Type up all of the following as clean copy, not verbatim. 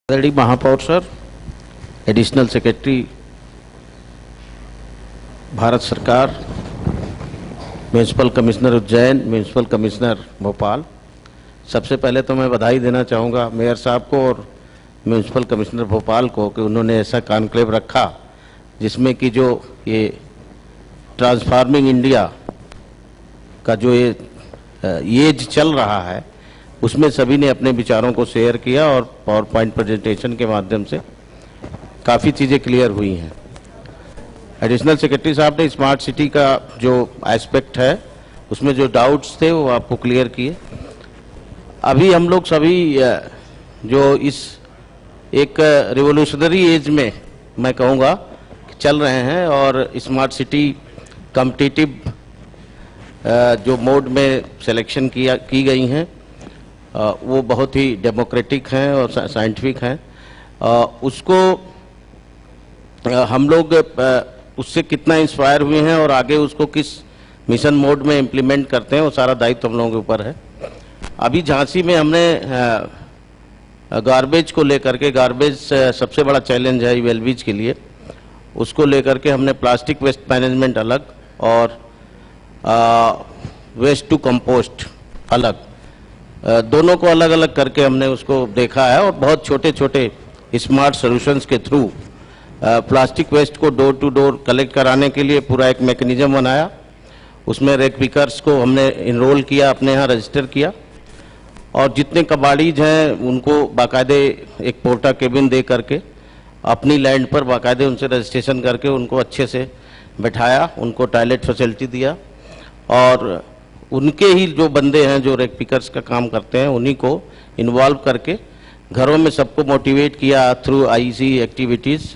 आदरणीय महापौर sir, additional secretary Bharat सरकार, municipal commissioner Ujjain, municipal commissioner Bhopal, सबसे पहले तो मैं बधाई देना चाहूँगा मेयर साहब को और म्यूनिसिपल कमिश्नर भोपाल को कि उन्होंने ऐसा कॉन्क्लेव रखा जिसमें कि जो ये ट्रांसफार्मिंग इंडिया का जो ये चल रहा है उसमें सभी ने अपने विचारों को शेयर किया और पावर पॉइंट प्रेजेंटेशन के माध्यम से काफ़ी चीज़ें क्लियर हुई हैं। एडिशनल सेक्रेटरी साहब ने स्मार्ट सिटी का जो एस्पेक्ट है उसमें जो डाउट्स थे वो आपको क्लियर किए। अभी हम लोग सभी जो इस एक रिवोल्यूशनरी एज में मैं कहूँगा चल रहे हैं और स्मार्ट सिटी कॉम्पिटिटिव जो मोड में सिलेक्शन की गई हैं वो बहुत ही डेमोक्रेटिक हैं और साइंटिफिक हैं। उसको हम लोग उससे कितना इंस्पायर हुए हैं और आगे उसको किस मिशन मोड में इम्प्लीमेंट करते हैं वो सारा दायित्व हम लोगों के ऊपर है। अभी झांसी में हमने गार्बेज को लेकर के, गार्बेज सबसे बड़ा चैलेंज है वेलबीज के लिए, उसको लेकर के हमने प्लास्टिक वेस्ट मैनेजमेंट अलग और वेस्ट टू कंपोस्ट अलग, दोनों को अलग अलग करके हमने उसको देखा है और बहुत छोटे छोटे स्मार्ट सॉल्यूशंस के थ्रू प्लास्टिक वेस्ट को डोर टू डोर कलेक्ट कराने के लिए पूरा एक मैकेनिज्म बनाया। उसमें रेक पिकर्स को हमने इनरोल किया, अपने यहाँ रजिस्टर किया और जितने कबाड़ीज हैं उनको बाकायदे एक पोर्टा केबिन दे करके अपनी लैंड पर बाकायदे उनसे रजिस्ट्रेशन करके उनको अच्छे से बैठाया, उनको टॉयलेट फैसिलिटी दिया और उनके ही जो बंदे हैं जो रेक पिकर्स का काम करते हैं उन्हीं को इन्वॉल्व करके घरों में सबको मोटिवेट किया थ्रू आईसी एक्टिविटीज़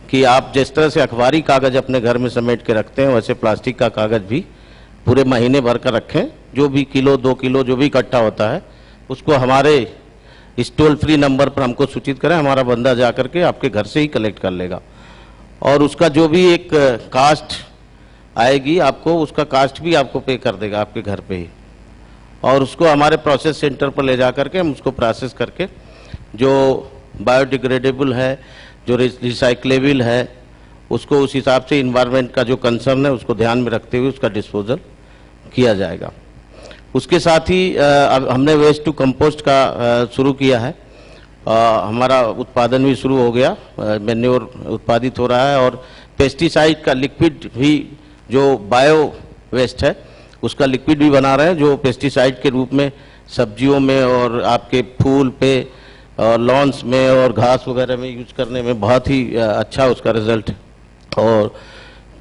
कि आप जिस तरह से अखबारी कागज़ अपने घर में समेट के रखते हैं वैसे प्लास्टिक का कागज़ भी पूरे महीने भर कर रखें। जो भी किलो 2 किलो जो भी इकट्ठा होता है उसको हमारे इस टोल फ्री नंबर पर हमको सूचित करें, हमारा बंदा जा करके आपके घर से ही कलेक्ट कर लेगा और उसका जो भी एक कास्ट आएगी आपको, उसका कास्ट भी आपको पे कर देगा आपके घर पे ही और उसको हमारे प्रोसेस सेंटर पर ले जा करके हम उसको प्रोसेस करके जो बायोडिग्रेडेबल है, जो रिसाइक्लेबल है, उसको उस हिसाब से इन्वायरमेंट का जो कंसर्न है उसको ध्यान में रखते हुए उसका डिस्पोजल किया जाएगा। उसके साथ ही हमने वेस्ट टू कंपोस्ट का शुरू किया है। हमारा उत्पादन भी शुरू हो गया, मैन्योर उत्पादित हो रहा है और पेस्टिसाइड का लिक्विड भी जो बायो वेस्ट है उसका लिक्विड भी बना रहे हैं जो पेस्टिसाइड के रूप में सब्जियों में और आपके फूल पे और लॉन्स में और घास वगैरह में यूज करने में बहुत ही अच्छा उसका रिजल्ट है। और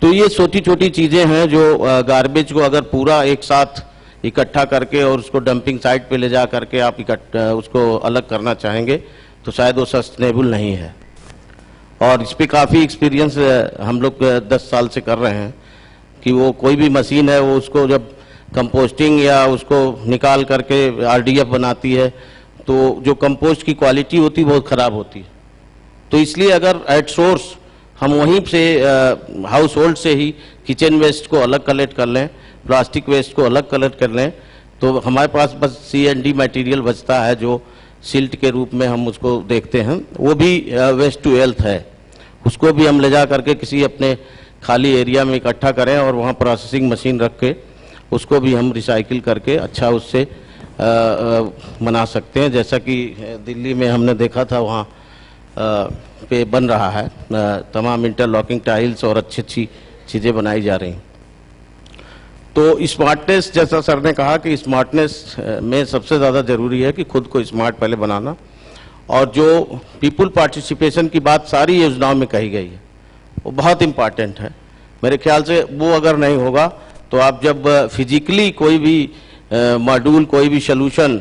तो ये छोटी छोटी चीज़ें हैं जो गार्बेज को अगर पूरा एक साथ इकट्ठा करके और उसको डंपिंग साइट पे ले जा करके आप उसको अलग करना चाहेंगे तो शायद वो सस्टेनेबल नहीं है और इस पर काफ़ी एक्सपीरियंस हम लोग 10 साल से कर रहे हैं कि वो कोई भी मशीन है वो उसको जब कंपोस्टिंग या उसको निकाल करके आरडीएफ बनाती है तो जो कंपोस्ट की क्वालिटी होती है बहुत ख़राब होती है। तो इसलिए अगर एट सोर्स हम वहीं से हाउस होल्ड से ही किचन वेस्ट को अलग कलेक्ट कर लें, प्लास्टिक वेस्ट को अलग कलेक्ट कर लें तो हमारे पास बस CND मटेरियल बचता है जो सिल्ट के रूप में हम उसको देखते हैं, वो भी वेस्ट टू वेल्थ है। उसको भी हम ले जा करके किसी अपने खाली एरिया में इकट्ठा करें और वहाँ प्रोसेसिंग मशीन रख के उसको भी हम रिसाइकिल करके अच्छा उससे बना सकते हैं। जैसा कि दिल्ली में हमने देखा था वहाँ पे बन रहा है, तमाम इंटरलॉकिंग टाइल्स और अच्छी अच्छी चीज़ें बनाई जा रही हैं। तो स्मार्टनेस, जैसा सर ने कहा कि स्मार्टनेस में सबसे ज़्यादा ज़रूरी है कि खुद को स्मार्ट पहले बनाना और जो पीपल पार्टिसिपेशन की बात सारी योजनाओं में कही गई है वो बहुत इम्पॉर्टेंट है। मेरे ख्याल से वो अगर नहीं होगा तो आप जब फिजिकली कोई भी मॉड्यूल, कोई भी सोल्यूशन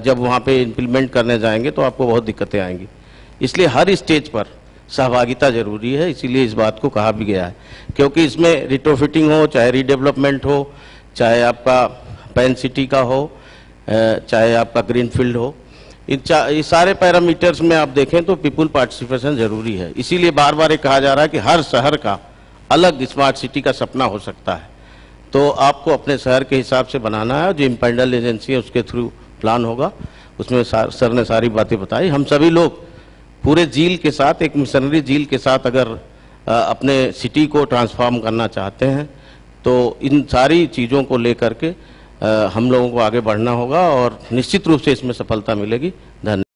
जब वहाँ पे इम्प्लीमेंट करने जाएंगे तो आपको बहुत दिक्कतें आएंगी। इसलिए हर स्टेज पर सहभागिता जरूरी है, इसीलिए इस बात को कहा भी गया है क्योंकि इसमें रिट्रोफिटिंग हो, चाहे रीडेवलपमेंट हो, चाहे आपका पैन सिटी का हो, चाहे आपका ग्रीन फील्ड हो, इस सारे पैरामीटर्स में आप देखें तो पीपल पार्टिसिपेशन जरूरी है। इसीलिए बार बार ये कहा जा रहा है कि हर शहर का अलग स्मार्ट सिटी का सपना हो सकता है, तो आपको अपने शहर के हिसाब से बनाना है। जो इम्पेंडल एजेंसी है उसके थ्रू प्लान होगा, उसमें सर ने सारी बातें बताई। हम सभी लोग पूरे झील के साथ, एक मिशनरी झील के साथ अगर अपने सिटी को ट्रांसफॉर्म करना चाहते हैं तो इन सारी चीज़ों को लेकर के हम लोगों को आगे बढ़ना होगा और निश्चित रूप से इसमें सफलता मिलेगी। धन्यवाद।